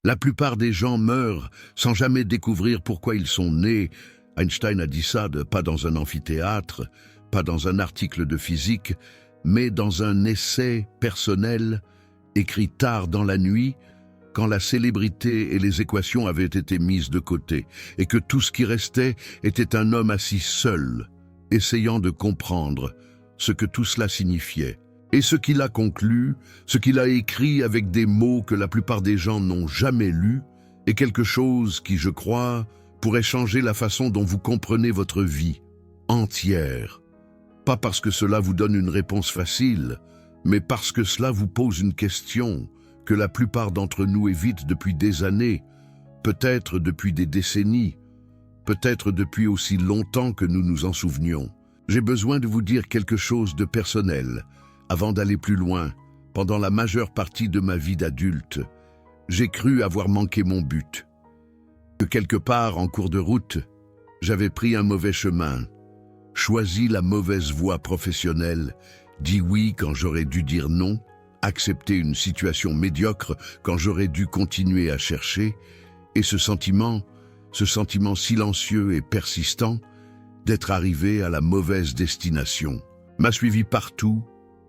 La plupart des gens meurent sans jamais découvrir pourquoi ils sont nés. Einstein a dit ça, pas dans un amphithéâtre, pas dans un article de physique, mais dans un essai personnel écrit tard dans la nuit, quand la célébrité et les équations avaient été mises de côté, et que tout ce qui restait était un homme assis seul, essayant de comprendre ce que tout cela signifiait. Et ce qu'il a conclu, ce qu'il a écrit avec des mots que la plupart des gens n'ont jamais lus, est quelque chose qui, je crois, pourrait changer la façon dont vous comprenez votre vie entière. Pas parce que cela vous donne une réponse facile, mais parce que cela vous pose une question que la plupart d'entre nous évitent depuis des années, peut-être depuis des décennies, peut-être depuis aussi longtemps que nous nous en souvenions. J'ai besoin de vous dire quelque chose de personnel. Avant d'aller plus loin, pendant la majeure partie de ma vie d'adulte, j'ai cru avoir manqué mon but. Que quelque part en cours de route, j'avais pris un mauvais chemin, choisi la mauvaise voie professionnelle, dit oui quand j'aurais dû dire non, accepté une situation médiocre quand j'aurais dû continuer à chercher, et ce sentiment silencieux et persistant d'être arrivé à la mauvaise destination m'a suivi partout,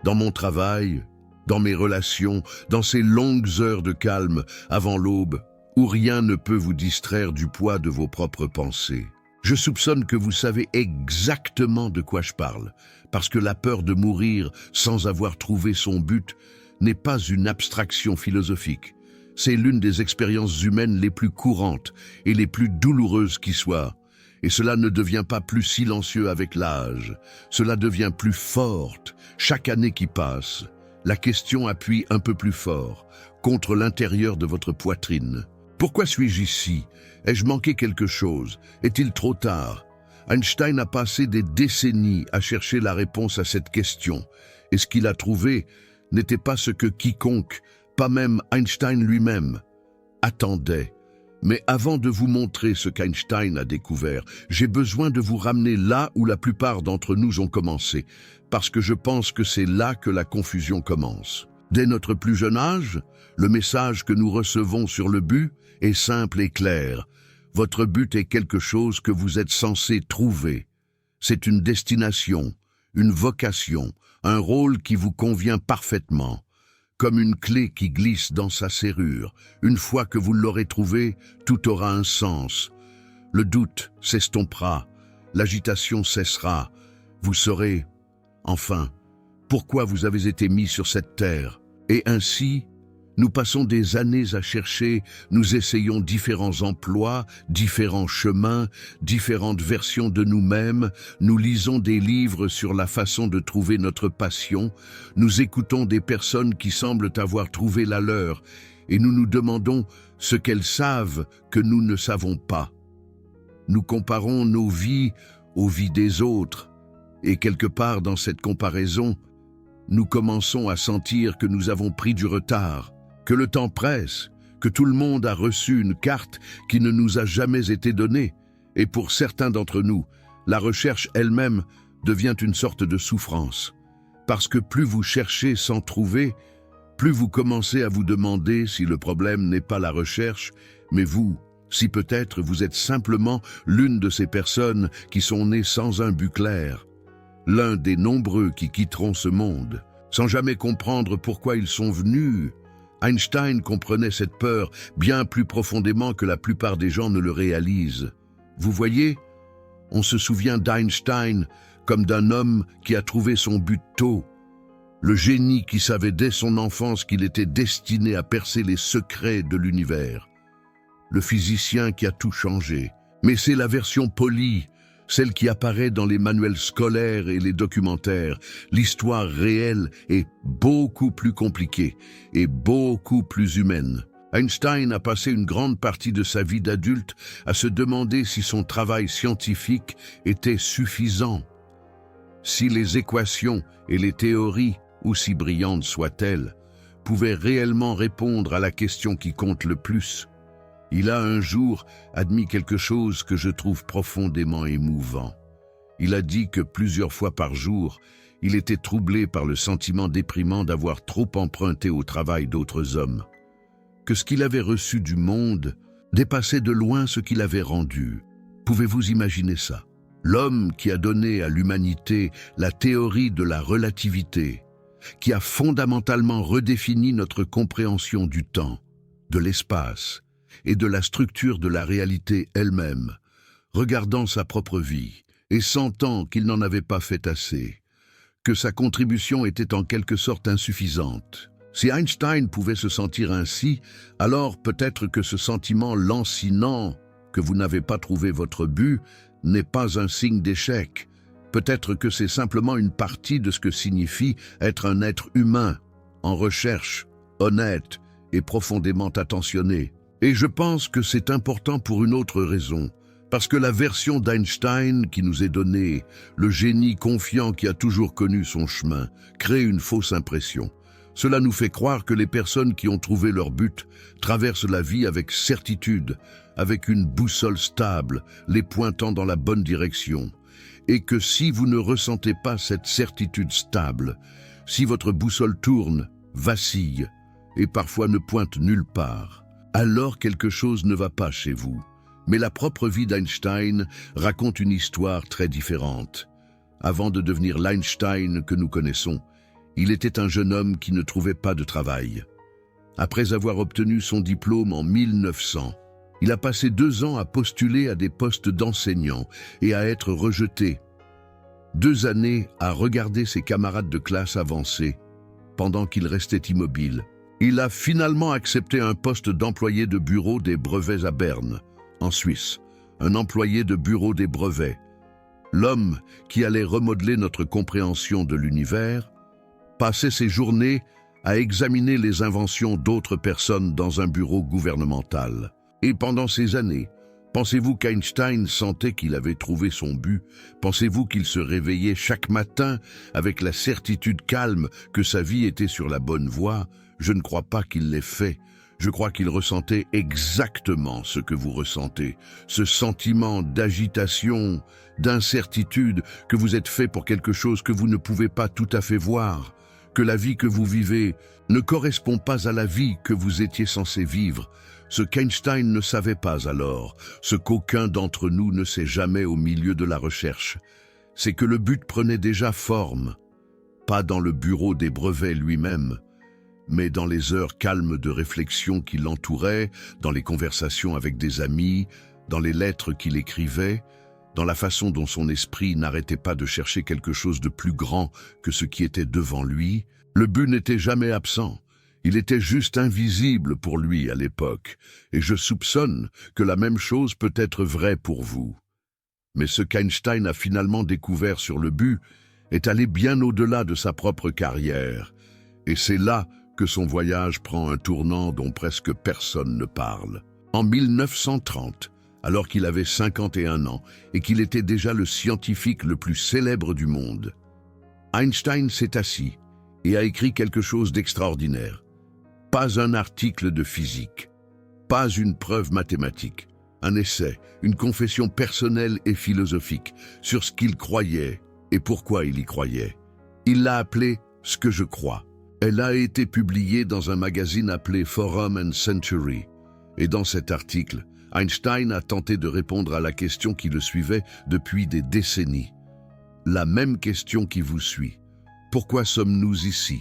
dans mon travail, dans mes relations, dans ces longues heures de calme avant l'aube, où rien ne peut vous distraire du poids de vos propres pensées. Je soupçonne que vous savez exactement de quoi je parle, parce que la peur de mourir sans avoir trouvé son but n'est pas une abstraction philosophique. C'est l'une des expériences humaines les plus courantes et les plus douloureuses qui soient. Et cela ne devient pas plus silencieux avec l'âge, cela devient plus forte. Chaque année qui passe, la question appuie un peu plus fort contre l'intérieur de votre poitrine. Pourquoi suis-je ici? Ai-je manqué quelque chose? Est-il trop tard? Einstein a passé des décennies à chercher la réponse à cette question, et ce qu'il a trouvé n'était pas ce que quiconque, pas même Einstein lui-même, attendait. Mais avant de vous montrer ce qu'Einstein a découvert, j'ai besoin de vous ramener là où la plupart d'entre nous ont commencé, parce que je pense que c'est là que la confusion commence. Dès notre plus jeune âge, le message que nous recevons sur le but est simple et clair. Votre but est quelque chose que vous êtes censé trouver. C'est une destination, une vocation, un rôle qui vous convient parfaitement. Comme une clé qui glisse dans sa serrure. Une fois que vous l'aurez trouvé, tout aura un sens. Le doute s'estompera, l'agitation cessera. Vous saurez, enfin, pourquoi vous avez été mis sur cette terre. Et ainsi, nous passons des années à chercher, nous essayons différents emplois, différents chemins, différentes versions de nous-mêmes, nous lisons des livres sur la façon de trouver notre passion, nous écoutons des personnes qui semblent avoir trouvé la leur, et nous nous demandons ce qu'elles savent que nous ne savons pas. Nous comparons nos vies aux vies des autres, et quelque part dans cette comparaison, nous commençons à sentir que nous avons pris du retard, que le temps presse, que tout le monde a reçu une carte qui ne nous a jamais été donnée, et pour certains d'entre nous, la recherche elle-même devient une sorte de souffrance. Parce que plus vous cherchez sans trouver, plus vous commencez à vous demander si le problème n'est pas la recherche, mais vous, si peut-être vous êtes simplement l'une de ces personnes qui sont nées sans un but clair, l'un des nombreux qui quitteront ce monde, sans jamais comprendre pourquoi ils sont venus. Einstein comprenait cette peur bien plus profondément que la plupart des gens ne le réalisent. Vous voyez, on se souvient d'Einstein comme d'un homme qui a trouvé son but tôt, le génie qui savait dès son enfance qu'il était destiné à percer les secrets de l'univers, le physicien qui a tout changé. Mais c'est la version polie, celle qui apparaît dans les manuels scolaires et les documentaires. L'histoire réelle est beaucoup plus compliquée et beaucoup plus humaine. Einstein a passé une grande partie de sa vie d'adulte à se demander si son travail scientifique était suffisant, si les équations et les théories, aussi brillantes soient-elles, pouvaient réellement répondre à la question qui compte le plus. Il a un jour admis quelque chose que je trouve profondément émouvant. Il a dit que plusieurs fois par jour, il était troublé par le sentiment déprimant d'avoir trop emprunté au travail d'autres hommes. que ce qu'il avait reçu du monde dépassait de loin ce qu'il avait rendu. Pouvez-vous imaginer ça? L'homme qui a donné à l'humanité la théorie de la relativité, qui a fondamentalement redéfini notre compréhension du temps, de l'espace et de la structure de la réalité elle-même, regardant sa propre vie et sentant qu'il n'en avait pas fait assez, que sa contribution était en quelque sorte insuffisante. Si Einstein pouvait se sentir ainsi, alors peut-être que ce sentiment lancinant que vous n'avez pas trouvé votre but n'est pas un signe d'échec. Peut-être que c'est simplement une partie de ce que signifie être un être humain, en recherche, honnête et profondément attentionné. Et je pense que c'est important pour une autre raison, parce que la version d'Einstein qui nous est donnée, le génie confiant qui a toujours connu son chemin, crée une fausse impression. Cela nous fait croire que les personnes qui ont trouvé leur but traversent la vie avec certitude, avec une boussole stable, les pointant dans la bonne direction. Et que si vous ne ressentez pas cette certitude stable, si votre boussole tourne, vacille et parfois ne pointe nulle part, alors quelque chose ne va pas chez vous. Mais la propre vie d'Einstein raconte une histoire très différente. Avant de devenir l'Einstein que nous connaissons, il était un jeune homme qui ne trouvait pas de travail. Après avoir obtenu son diplôme en 1900, il a passé 2 ans à postuler à des postes d'enseignant et à être rejeté. 2 années à regarder ses camarades de classe avancer, pendant qu'il restait immobile. Il a finalement accepté un poste d'employé de bureau des brevets à Berne, en Suisse, un employé de bureau des brevets. L'homme qui allait remodeler notre compréhension de l'univers passait ses journées à examiner les inventions d'autres personnes dans un bureau gouvernemental. Et pendant ces années, pensez-vous qu'Einstein sentait qu'il avait trouvé son but? Pensez-vous qu'il se réveillait chaque matin avec la certitude calme que sa vie était sur la bonne voie? Je ne crois pas qu'il l'ait fait. Je crois qu'il ressentait exactement ce que vous ressentez, ce sentiment d'agitation, d'incertitude, que vous êtes fait pour quelque chose que vous ne pouvez pas tout à fait voir, que la vie que vous vivez ne correspond pas à la vie que vous étiez censé vivre. Ce qu'Einstein ne savait pas alors, ce qu'aucun d'entre nous ne sait jamais au milieu de la recherche, c'est que le but prenait déjà forme, pas dans le bureau des brevets lui-même, mais dans les heures calmes de réflexion qui l'entouraient, dans les conversations avec des amis, dans les lettres qu'il écrivait, dans la façon dont son esprit n'arrêtait pas de chercher quelque chose de plus grand que ce qui était devant lui. Le but n'était jamais absent. Il était juste invisible pour lui à l'époque, et je soupçonne que la même chose peut être vraie pour vous. Mais ce qu'Einstein a finalement découvert sur le but est allé bien au-delà de sa propre carrière, et c'est là que son voyage prend un tournant dont presque personne ne parle. En 1930, alors qu'il avait 51 ans et qu'il était déjà le scientifique le plus célèbre du monde, Einstein s'est assis et a écrit quelque chose d'extraordinaire. Pas un article de physique, pas une preuve mathématique, un essai, une confession personnelle et philosophique sur ce qu'il croyait et pourquoi il y croyait. Il l'a appelé « Ce que je crois ». Elle a été publiée dans un magazine appelé Forum and Century. Et dans cet article, Einstein a tenté de répondre à la question qui le suivait depuis des décennies. La même question qui vous suit. Pourquoi sommes-nous ici?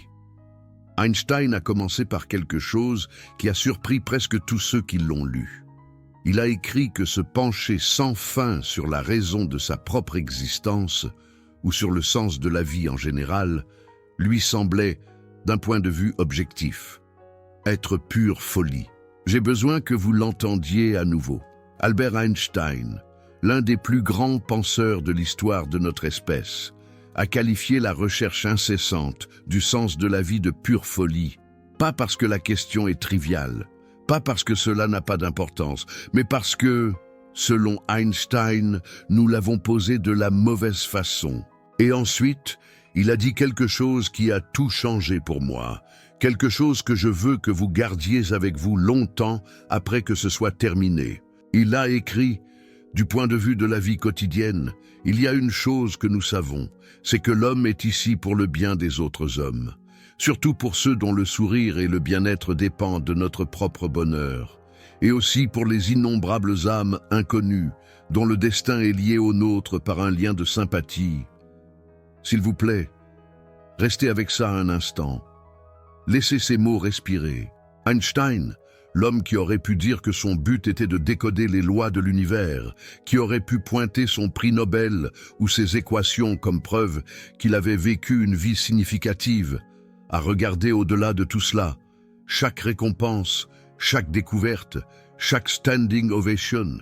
Einstein a commencé par quelque chose qui a surpris presque tous ceux qui l'ont lu. Il a écrit que se pencher sans fin sur la raison de sa propre existence, ou sur le sens de la vie en général, lui semblait, d'un point de vue objectif, être pure folie. J'ai besoin que vous l'entendiez à nouveau. Albert Einstein, l'un des plus grands penseurs de l'histoire de notre espèce, a qualifié la recherche incessante du sens de la vie de pure folie, pas parce que la question est triviale, pas parce que cela n'a pas d'importance, mais parce que, selon Einstein, nous l'avons posée de la mauvaise façon. Et ensuite, il a dit quelque chose qui a tout changé pour moi, quelque chose que je veux que vous gardiez avec vous longtemps après que ce soit terminé. Il a écrit, du point de vue de la vie quotidienne, il y a une chose que nous savons, c'est que l'homme est ici pour le bien des autres hommes. surtout pour ceux dont le sourire et le bien-être dépendent de notre propre bonheur, et aussi pour les innombrables âmes inconnues dont le destin est lié au nôtre par un lien de sympathie. S'il vous plaît, restez avec ça un instant. Laissez ces mots respirer. Einstein, l'homme qui aurait pu dire que son but était de décoder les lois de l'univers, qui aurait pu pointer son prix Nobel ou ses équations comme preuve qu'il avait vécu une vie significative, a regardé au-delà de tout cela, chaque récompense, chaque découverte, chaque standing ovation,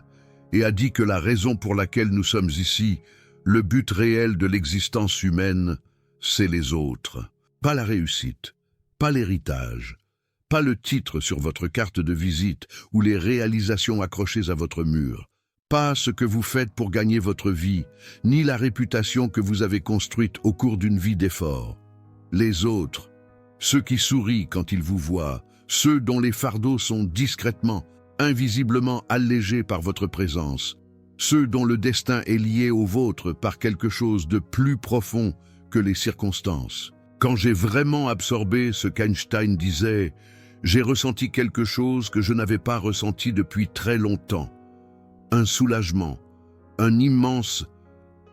et a dit que la raison pour laquelle nous sommes ici, le but réel de l'existence humaine, c'est les autres. Pas la réussite, pas l'héritage, pas le titre sur votre carte de visite ou les réalisations accrochées à votre mur, pas ce que vous faites pour gagner votre vie, ni la réputation que vous avez construite au cours d'une vie d'efforts. Les autres, ceux qui sourient quand ils vous voient, ceux dont les fardeaux sont discrètement, invisiblement allégés par votre présence, ceux dont le destin est lié au vôtre par quelque chose de plus profond que les circonstances. Quand j'ai vraiment absorbé ce qu'Einstein disait, j'ai ressenti quelque chose que je n'avais pas ressenti depuis très longtemps. Un soulagement, un immense,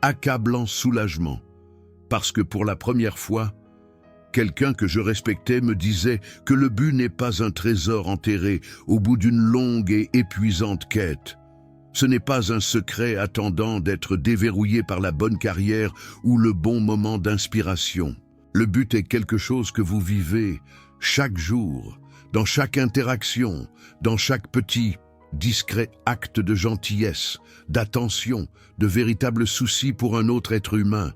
accablant soulagement. Parce que pour la première fois, quelqu'un que je respectais me disait que le but n'est pas un trésor enterré au bout d'une longue et épuisante quête. Ce n'est pas un secret attendant d'être déverrouillé par la bonne carrière ou le bon moment d'inspiration. Le but est quelque chose que vous vivez chaque jour, dans chaque interaction, dans chaque petit, discret acte de gentillesse, d'attention, de véritable souci pour un autre être humain.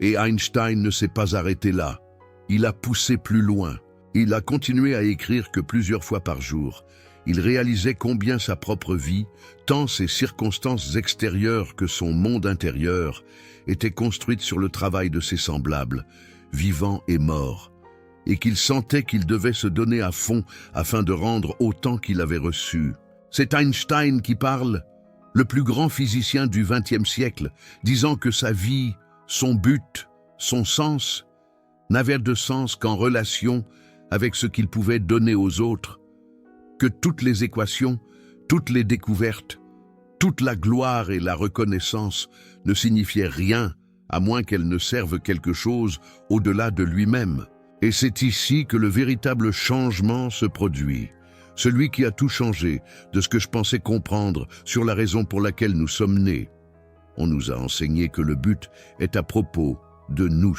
Et Einstein ne s'est pas arrêté là. Il a poussé plus loin. Il a continué à écrire que plusieurs fois par jour. Il réalisait combien sa propre vie, tant ses circonstances extérieures que son monde intérieur, étaient construites sur le travail de ses semblables, vivants et morts, et qu'il sentait qu'il devait se donner à fond afin de rendre autant qu'il avait reçu. C'est Einstein qui parle, le plus grand physicien du XXe siècle, disant que sa vie, son but, son sens, n'avait de sens qu'en relation avec ce qu'il pouvait donner aux autres, que toutes les équations, toutes les découvertes, toute la gloire et la reconnaissance ne signifiaient rien à moins qu'elles ne servent quelque chose au-delà de lui-même. Et c'est ici que le véritable changement se produit. Celui qui a tout changé de ce que je pensais comprendre sur la raison pour laquelle nous sommes nés. On nous a enseigné que le but est à propos de nous,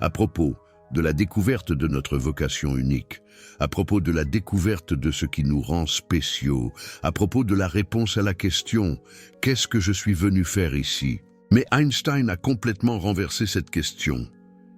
à propos de la découverte de notre vocation unique, à propos de la découverte de ce qui nous rend spéciaux, à propos de la réponse à la question « Qu'est-ce que je suis venu faire ici ?» Mais Einstein a complètement renversé cette question.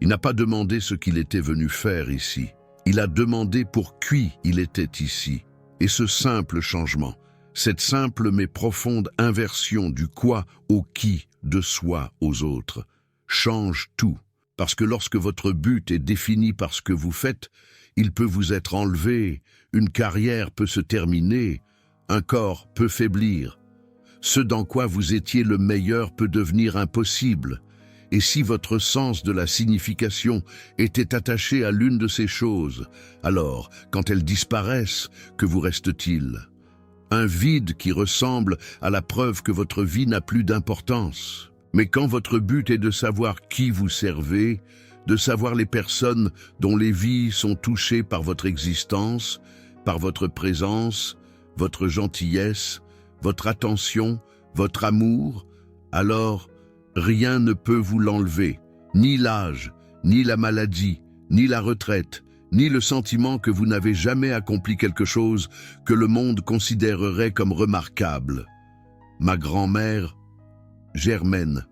Il n'a pas demandé ce qu'il était venu faire ici. Il a demandé pour qui il était ici. Et ce simple changement, cette simple mais profonde inversion du quoi au qui, de soi aux autres, change tout. Parce que lorsque votre but est défini par ce que vous faites, il peut vous être enlevé, une carrière peut se terminer, un corps peut faiblir. Ce dans quoi vous étiez le meilleur peut devenir impossible. Et si votre sens de la signification était attaché à l'une de ces choses, alors, quand elles disparaissent, que vous reste-t-il? Un vide qui ressemble à la preuve que votre vie n'a plus d'importance. Mais quand votre but est de savoir qui vous servez, de savoir les personnes dont les vies sont touchées par votre existence, par votre présence, votre gentillesse, votre attention, votre amour, alors rien ne peut vous l'enlever, ni l'âge, ni la maladie, ni la retraite, ni le sentiment que vous n'avez jamais accompli quelque chose que le monde considérerait comme remarquable. Ma grand-mère, Germaine,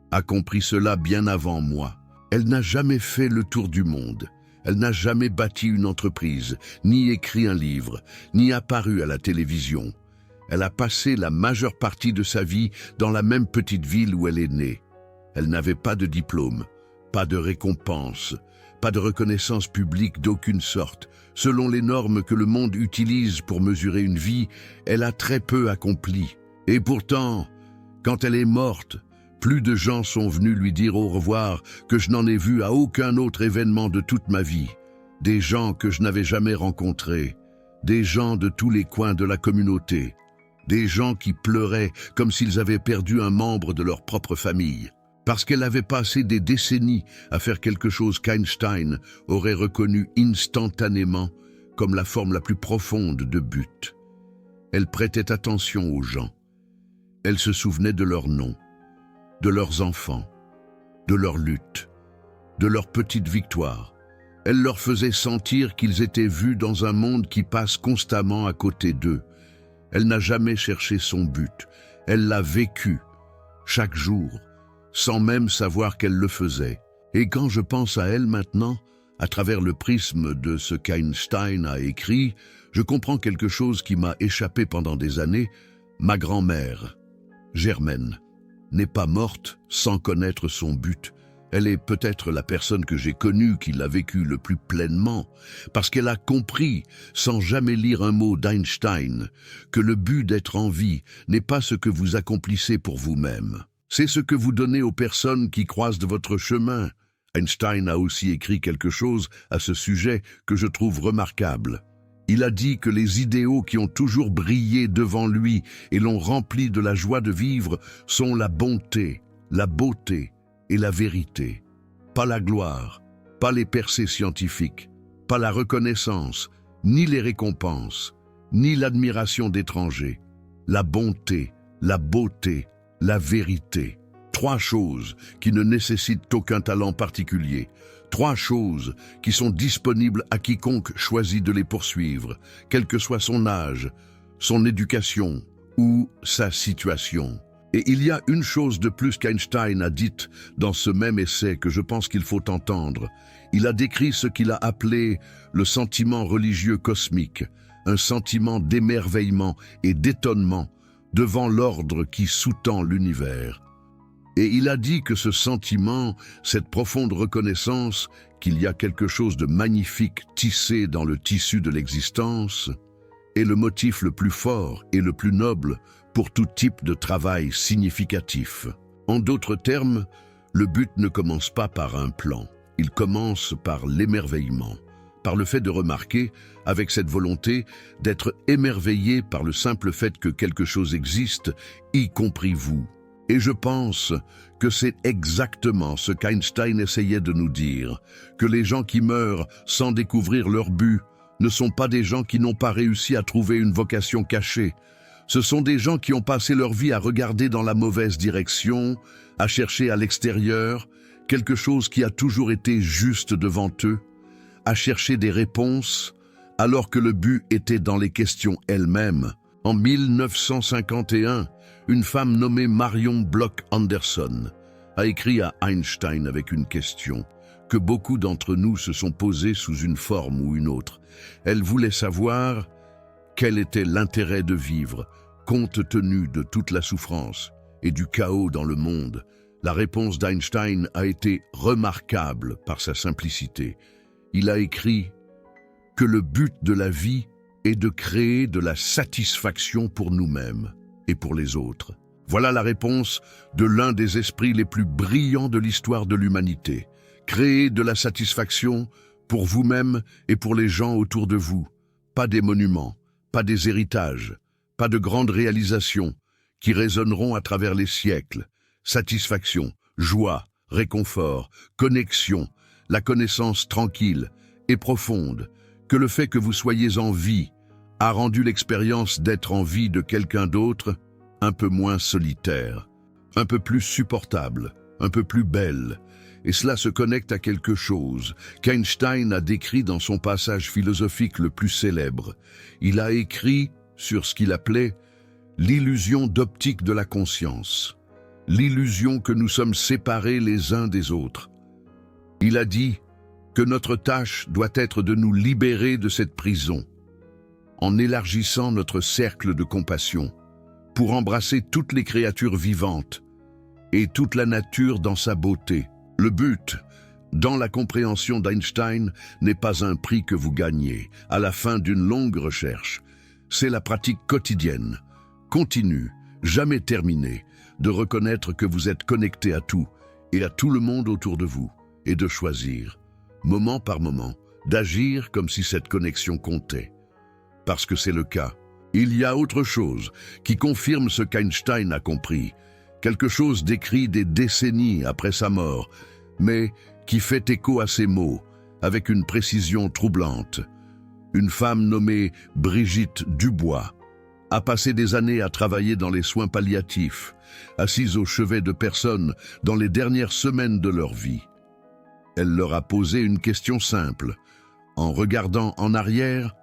a compris cela bien avant moi. Elle n'a jamais fait le tour du monde. Elle n'a jamais bâti une entreprise, ni écrit un livre, ni apparu à la télévision. Elle a passé la majeure partie de sa vie dans la même petite ville où elle est née. Elle n'avait pas de diplôme, pas de récompense, pas de reconnaissance publique d'aucune sorte. Selon les normes que le monde utilise pour mesurer une vie, elle a très peu accompli. Et pourtant, quand elle est morte, plus de gens sont venus lui dire au revoir que je n'en ai vu à aucun autre événement de toute ma vie. des gens que je n'avais jamais rencontrés, des gens de tous les coins de la communauté, des gens qui pleuraient comme s'ils avaient perdu un membre de leur propre famille, parce qu'elle avait passé des décennies à faire quelque chose qu'Einstein aurait reconnu instantanément comme la forme la plus profonde de but. Elle prêtait attention aux gens. Elle se souvenait de leurs noms, de leurs enfants, de leurs luttes, de leurs petites victoires. Elle leur faisait sentir qu'ils étaient vus dans un monde qui passe constamment à côté d'eux. Elle n'a jamais cherché son but. Elle l'a vécu, chaque jour, sans même savoir qu'elle le faisait. Et quand je pense à elle maintenant, à travers le prisme de ce qu'Einstein a écrit, je comprends quelque chose qui m'a échappé pendant des années. Ma grand-mère, Germaine, n'est pas morte sans connaître son but. Elle est peut-être la personne que j'ai connue qui l'a vécu le plus pleinement, parce qu'elle a compris, sans jamais lire un mot d'Einstein, que le but d'être en vie n'est pas ce que vous accomplissez pour vous-même. C'est ce que vous donnez aux personnes qui croisent de votre chemin. Einstein a aussi écrit quelque chose à ce sujet que je trouve remarquable. Il a dit que les idéaux qui ont toujours brillé devant lui et l'ont rempli de la joie de vivre sont la bonté, la beauté et la vérité. Pas la gloire, pas les percées scientifiques, pas la reconnaissance, ni les récompenses, ni l'admiration d'étrangers. La bonté, la beauté, la vérité. 3 choses qui ne nécessitent aucun talent particulier. 3 choses qui sont disponibles à quiconque choisit de les poursuivre, quel que soit son âge, son éducation ou sa situation. Et il y a une chose de plus qu'Einstein a dite dans ce même essai que je pense qu'il faut entendre. Il a décrit ce qu'il a appelé le sentiment religieux cosmique, un sentiment d'émerveillement et d'étonnement devant l'ordre qui sous-tend l'univers. Et il a dit que ce sentiment, cette profonde reconnaissance qu'il y a quelque chose de magnifique tissé dans le tissu de l'existence, est le motif le plus fort et le plus noble pour tout type de travail significatif. En d'autres termes, le but ne commence pas par un plan, il commence par l'émerveillement, par le fait de remarquer, avec cette volonté, d'être émerveillé par le simple fait que quelque chose existe, y compris vous. Et je pense que c'est exactement ce qu'Einstein essayait de nous dire, que les gens qui meurent sans découvrir leur but ne sont pas des gens qui n'ont pas réussi à trouver une vocation cachée. Ce sont des gens qui ont passé leur vie à regarder dans la mauvaise direction, à chercher à l'extérieur quelque chose qui a toujours été juste devant eux, à chercher des réponses, alors que le but était dans les questions elles-mêmes. En 1951, une femme nommée Marion Bloch Anderson a écrit à Einstein avec une question que beaucoup d'entre nous se sont posées sous une forme ou une autre. Elle voulait savoir quel était l'intérêt de vivre, compte tenu de toute la souffrance et du chaos dans le monde. La réponse d'Einstein a été remarquable par sa simplicité. Il a écrit que le but de la vie est de créer de la satisfaction pour nous-mêmes et pour les autres. Voilà la réponse de l'un des esprits les plus brillants de l'histoire de l'humanité. Créer de la satisfaction pour vous-même et pour les gens autour de vous. Pas des monuments, pas des héritages, pas de grandes réalisations qui résonneront à travers les siècles. Satisfaction, joie, réconfort, connexion, la connaissance tranquille et profonde, que le fait que vous soyez en vie a rendu l'expérience d'être en vie de quelqu'un d'autre un peu moins solitaire, un peu plus supportable, un peu plus belle. Et cela se connecte à quelque chose qu'Einstein a décrit dans son passage philosophique le plus célèbre. Il a écrit sur ce qu'il appelait l'illusion d'optique de la conscience, l'illusion que nous sommes séparés les uns des autres. Il a dit que notre tâche doit être de nous libérer de cette prison, en élargissant notre cercle de compassion, pour embrasser toutes les créatures vivantes et toute la nature dans sa beauté. Le but, dans la compréhension d'Einstein, n'est pas un prix que vous gagnez à la fin d'une longue recherche. C'est la pratique quotidienne, continue, jamais terminée, de reconnaître que vous êtes connecté à tout et à tout le monde autour de vous, et de choisir, moment par moment, d'agir comme si cette connexion comptait. Parce que c'est le cas. Il y a autre chose qui confirme ce qu'Einstein a compris, quelque chose d'écrit des décennies après sa mort, mais qui fait écho à ses mots, avec une précision troublante. Une femme nommée Brigitte Dubois a passé des années à travailler dans les soins palliatifs, assise au chevet de personnes dans les dernières semaines de leur vie. Elle leur a posé une question simple. En regardant en arrière,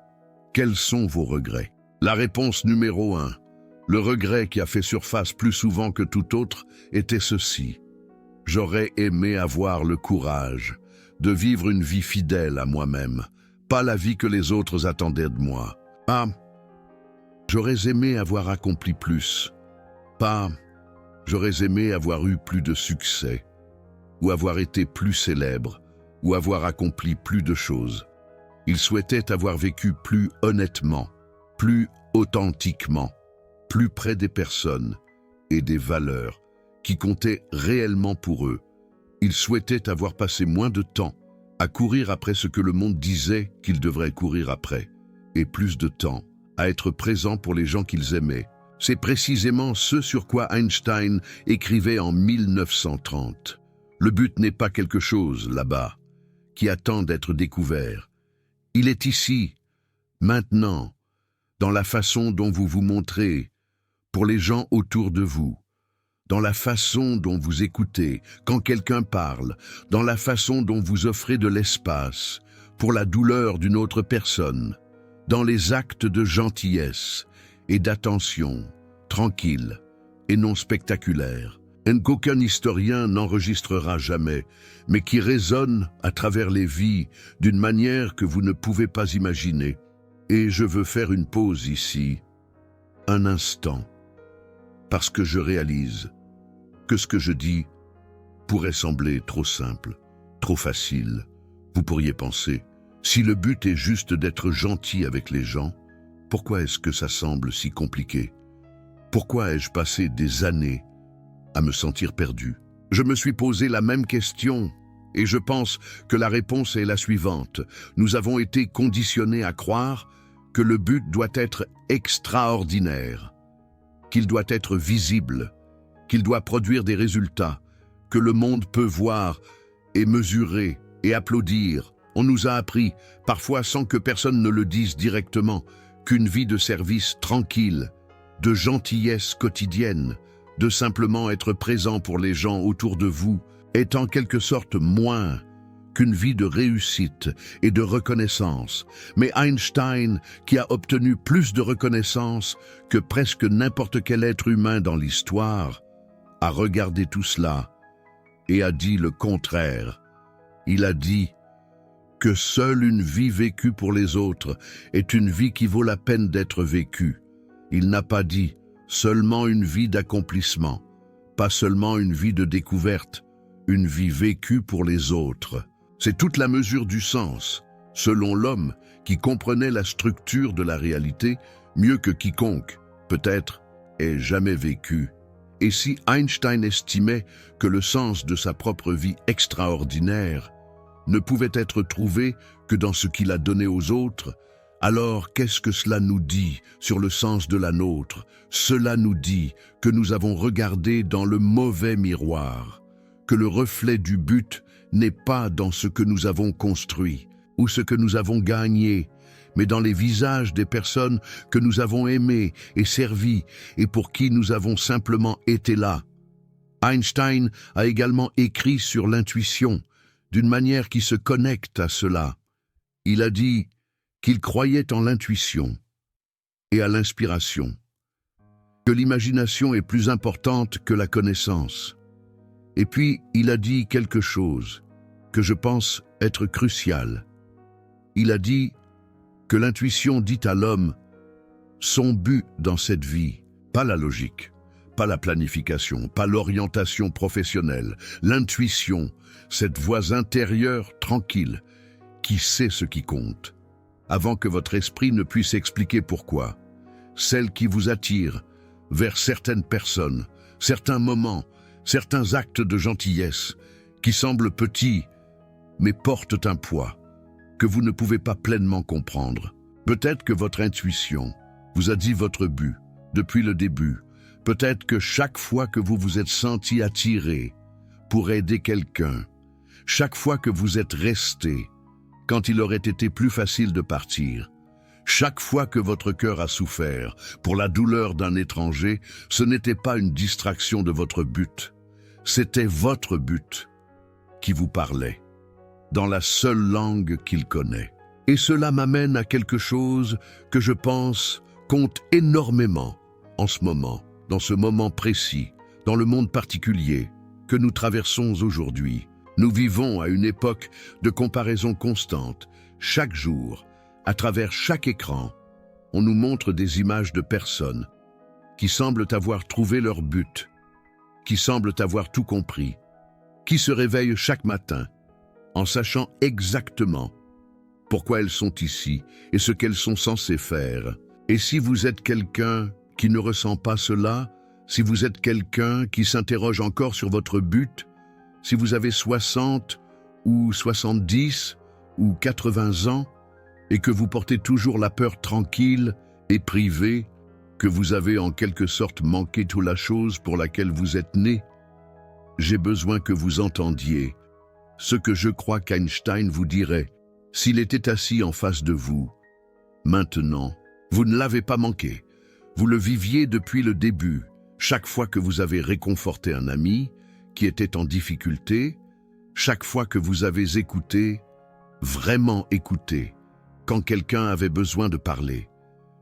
quels sont vos regrets? La réponse numéro 1, le regret qui a fait surface plus souvent que tout autre, était ceci. J'aurais aimé avoir le courage de vivre une vie fidèle à moi-même, pas la vie que les autres attendaient de moi. Ah, j'aurais aimé avoir accompli plus. Pas, j'aurais aimé avoir eu plus de succès, ou avoir été plus célèbre, ou avoir accompli plus de choses. Il souhaitait avoir vécu plus honnêtement, plus authentiquement, plus près des personnes et des valeurs qui comptaient réellement pour eux. Ils souhaitaient avoir passé moins de temps à courir après ce que le monde disait qu'ils devraient courir après, et plus de temps à être présents pour les gens qu'ils aimaient. C'est précisément ce sur quoi Einstein écrivait en 1930. Le but n'est pas quelque chose là-bas, qui attend d'être découvert. Il est ici, maintenant, dans la façon dont vous vous montrez, pour les gens autour de vous, dans la façon dont vous écoutez quand quelqu'un parle, dans la façon dont vous offrez de l'espace pour la douleur d'une autre personne, dans les actes de gentillesse et d'attention, tranquilles et non spectaculaires, qu'aucun historien n'enregistrera jamais, mais qui résonnent à travers les vies d'une manière que vous ne pouvez pas imaginer. Et je veux faire une pause ici, un instant, parce que je réalise que ce que je dis pourrait sembler trop simple, trop facile. Vous pourriez penser, si le but est juste d'être gentil avec les gens, pourquoi est-ce que ça semble si compliqué? Pourquoi ai-je passé des années à me sentir perdu? Je me suis posé la même question et je pense que la réponse est la suivante. Nous avons été conditionnés à croire que le but doit être extraordinaire, qu'il doit être visible, qu'il doit produire des résultats, que le monde peut voir et mesurer et applaudir. On nous a appris, parfois sans que personne ne le dise directement, qu'une vie de service tranquille, de gentillesse quotidienne, de simplement être présent pour les gens autour de vous, est en quelque sorte moins qu'une vie de réussite et de reconnaissance. Mais Einstein, qui a obtenu plus de reconnaissance que presque n'importe quel être humain dans l'histoire, a regardé tout cela et a dit le contraire. Il a dit que seule une vie vécue pour les autres est une vie qui vaut la peine d'être vécue. Il n'a pas dit seulement une vie d'accomplissement, pas seulement une vie de découverte, une vie vécue pour les autres. C'est toute la mesure du sens, selon l'homme qui comprenait la structure de la réalité mieux que quiconque, peut-être, ait jamais vécu. Et si Einstein estimait que le sens de sa propre vie extraordinaire ne pouvait être trouvé que dans ce qu'il a donné aux autres, alors qu'est-ce que cela nous dit sur le sens de la nôtre? Cela nous dit que nous avons regardé dans le mauvais miroir, que le reflet du but n'est pas dans ce que nous avons construit ou ce que nous avons gagné, mais dans les visages des personnes que nous avons aimées et servies et pour qui nous avons simplement été là. Einstein a également écrit sur l'intuition, d'une manière qui se connecte à cela. Il a dit qu'il croyait en l'intuition et à l'inspiration, que l'imagination est plus importante que la connaissance. Et puis, il a dit quelque chose que je pense être crucial. Il a dit que l'intuition dit à l'homme son but dans cette vie, pas la logique, pas la planification, pas l'orientation professionnelle, l'intuition, cette voix intérieure tranquille qui sait ce qui compte, avant que votre esprit ne puisse expliquer pourquoi, celle qui vous attire vers certaines personnes, certains moments, certains actes de gentillesse qui semblent petits mais portent un poids, que vous ne pouvez pas pleinement comprendre. Peut-être que votre intuition vous a dit votre but depuis le début. Peut-être que chaque fois que vous vous êtes senti attiré pour aider quelqu'un, chaque fois que vous êtes resté quand il aurait été plus facile de partir, chaque fois que votre cœur a souffert pour la douleur d'un étranger, ce n'était pas une distraction de votre but, c'était votre but qui vous parlait, dans la seule langue qu'il connaît. Et cela m'amène à quelque chose que je pense compte énormément en ce moment, dans ce moment précis, dans le monde particulier que nous traversons aujourd'hui. Nous vivons à une époque de comparaison constante. Chaque jour, à travers chaque écran, on nous montre des images de personnes qui semblent avoir trouvé leur but, qui semblent avoir tout compris, qui se réveillent chaque matin en sachant exactement pourquoi elles sont ici et ce qu'elles sont censées faire. Et si vous êtes quelqu'un qui ne ressent pas cela, si vous êtes quelqu'un qui s'interroge encore sur votre but, si vous avez 60 ou 70 ou 80 ans et que vous portez toujours la peur tranquille et privée, que vous avez en quelque sorte manqué toute la chose pour laquelle vous êtes né, j'ai besoin que vous entendiez ce que je crois qu'Einstein vous dirait s'il était assis en face de vous. Maintenant, vous ne l'avez pas manqué. Vous le viviez depuis le début. Chaque fois que vous avez réconforté un ami qui était en difficulté, chaque fois que vous avez écouté, vraiment écouté, quand quelqu'un avait besoin de parler,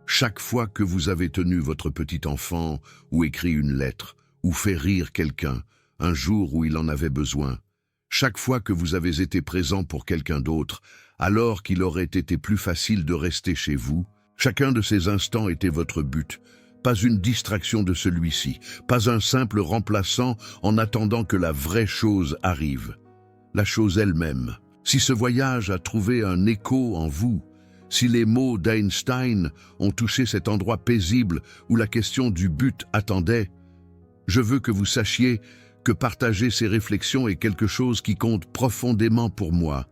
chaque fois que vous avez tenu votre petit enfant ou écrit une lettre ou fait rire quelqu'un un jour où il en avait besoin, chaque fois que vous avez été présent pour quelqu'un d'autre, alors qu'il aurait été plus facile de rester chez vous, chacun de ces instants était votre but, pas une distraction de celui-ci, pas un simple remplaçant en attendant que la vraie chose arrive. La chose elle-même. Si ce voyage a trouvé un écho en vous, si les mots d'Einstein ont touché cet endroit paisible où la question du but attendait, je veux que vous sachiez que partager ces réflexions est quelque chose qui compte profondément pour moi.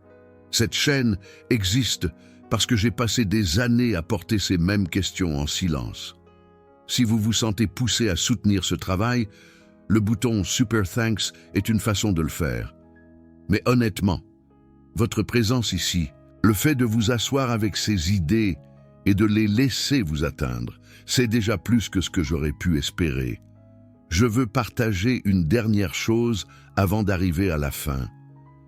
Cette chaîne existe parce que j'ai passé des années à porter ces mêmes questions en silence. Si vous vous sentez poussé à soutenir ce travail, le bouton Super Thanks est une façon de le faire. Mais honnêtement, votre présence ici, le fait de vous asseoir avec ces idées et de les laisser vous atteindre, c'est déjà plus que ce que j'aurais pu espérer. Je veux partager une dernière chose avant d'arriver à la fin,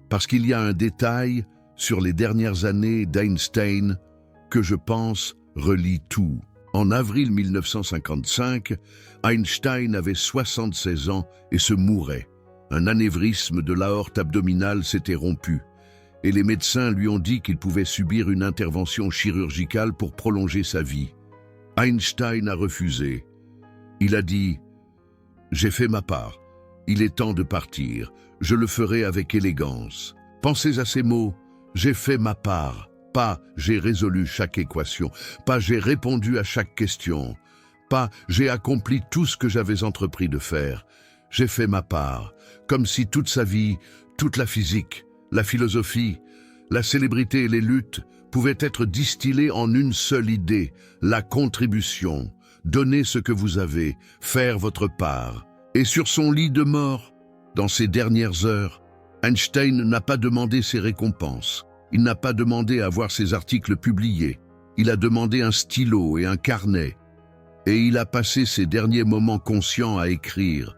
parce qu'il y a un détail sur les dernières années d'Einstein que je pense relie tout. En avril 1955, Einstein avait 76 ans et se mourait. Un anévrisme de l'aorte abdominale s'était rompu, et les médecins lui ont dit qu'il pouvait subir une intervention chirurgicale pour prolonger sa vie. Einstein a refusé. Il a dit « J'ai fait ma part. Il est temps de partir. Je le ferai avec élégance. » Pensez à ces mots. J'ai fait ma part. Pas j'ai résolu chaque équation. Pas j'ai répondu à chaque question. Pas j'ai accompli tout ce que j'avais entrepris de faire. J'ai fait ma part. Comme si toute sa vie, toute la physique, la philosophie, la célébrité et les luttes pouvaient être distillées en une seule idée, la contribution. Donnez ce que vous avez, faire votre part. Et sur son lit de mort, dans ces dernières heures, Einstein n'a pas demandé ses récompenses. Il n'a pas demandé à voir ses articles publiés. Il a demandé un stylo et un carnet. Et il a passé ses derniers moments conscients à écrire,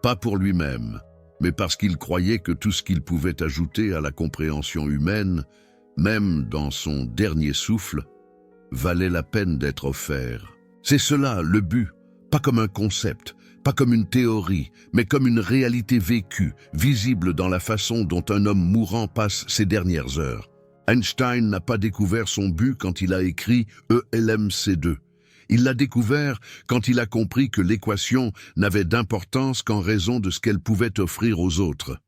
pas pour lui-même, mais parce qu'il croyait que tout ce qu'il pouvait ajouter à la compréhension humaine, même dans son dernier souffle, valait la peine d'être offert. C'est cela le but, pas comme un concept, pas comme une théorie, mais comme une réalité vécue, visible dans la façon dont un homme mourant passe ses dernières heures. Einstein n'a pas découvert son but quand il a écrit ELMC2. Il l'a découvert quand il a compris que l'équation n'avait d'importance qu'en raison de ce qu'elle pouvait offrir aux autres.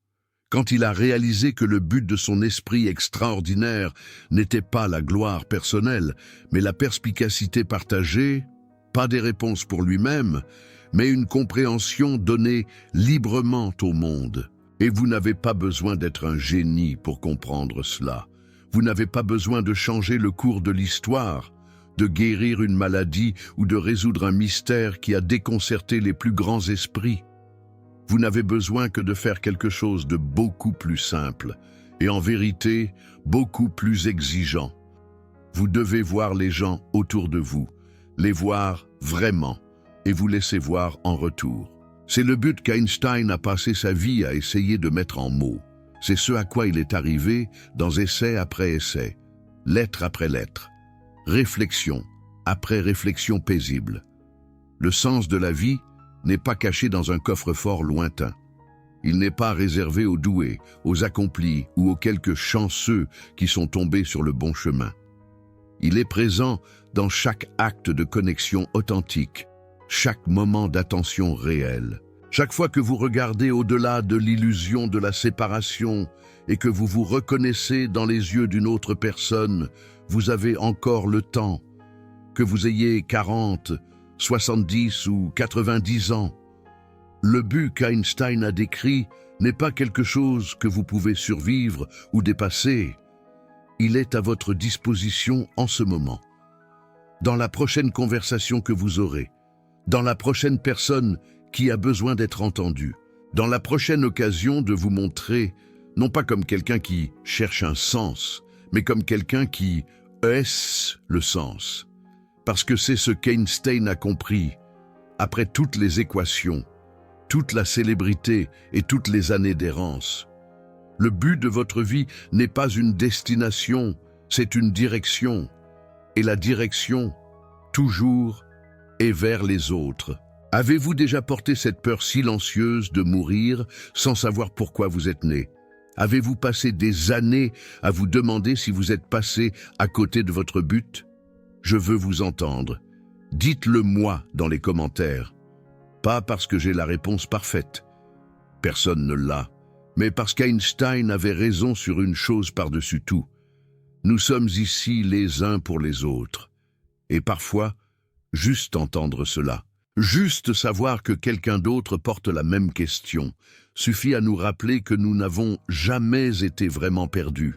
Quand il a réalisé que le but de son esprit extraordinaire n'était pas la gloire personnelle, mais la perspicacité partagée, pas des réponses pour lui-même, mais une compréhension donnée librement au monde. Et vous n'avez pas besoin d'être un génie pour comprendre cela. Vous n'avez pas besoin de changer le cours de l'histoire, de guérir une maladie ou de résoudre un mystère qui a déconcerté les plus grands esprits. Vous n'avez besoin que de faire quelque chose de beaucoup plus simple et en vérité beaucoup plus exigeant. Vous devez voir les gens autour de vous, les voir vraiment et vous laisser voir en retour. C'est le but qu'Einstein a passé sa vie à essayer de mettre en mots. C'est ce à quoi il est arrivé dans essai après essai, lettre après lettre, réflexion après réflexion paisible. Le sens de la vie n'est pas caché dans un coffre-fort lointain. Il n'est pas réservé aux doués, aux accomplis ou aux quelques chanceux qui sont tombés sur le bon chemin. Il est présent dans chaque acte de connexion authentique, chaque moment d'attention réelle. Chaque fois que vous regardez au-delà de l'illusion de la séparation et que vous vous reconnaissez dans les yeux d'une autre personne, vous avez encore le temps, que vous ayez 40, 70 ou 90 ans. Le but qu'Einstein a décrit n'est pas quelque chose que vous pouvez survivre ou dépasser. Il est à votre disposition en ce moment. Dans la prochaine conversation que vous aurez, dans la prochaine personne qui a besoin d'être entendue, dans la prochaine occasion de vous montrer, non pas comme quelqu'un qui cherche un sens, mais comme quelqu'un qui est le sens. Parce que c'est ce qu'Einstein a compris, après toutes les équations, toute la célébrité et toutes les années d'errance. Le but de votre vie n'est pas une destination, c'est une direction. Et la direction, toujours, est vers les autres. Avez-vous déjà porté cette peur silencieuse de mourir sans savoir pourquoi vous êtes né? Avez-vous passé des années à vous demander si vous êtes passé à côté de votre but? Je veux vous entendre. Dites-le moi dans les commentaires. Pas parce que j'ai la réponse parfaite. Personne ne l'a. Mais parce qu'Einstein avait raison sur une chose par-dessus tout. Nous sommes ici les uns pour les autres. Et parfois, juste entendre cela, juste savoir que quelqu'un d'autre porte la même question, suffit à nous rappeler que nous n'avons jamais été vraiment perdus.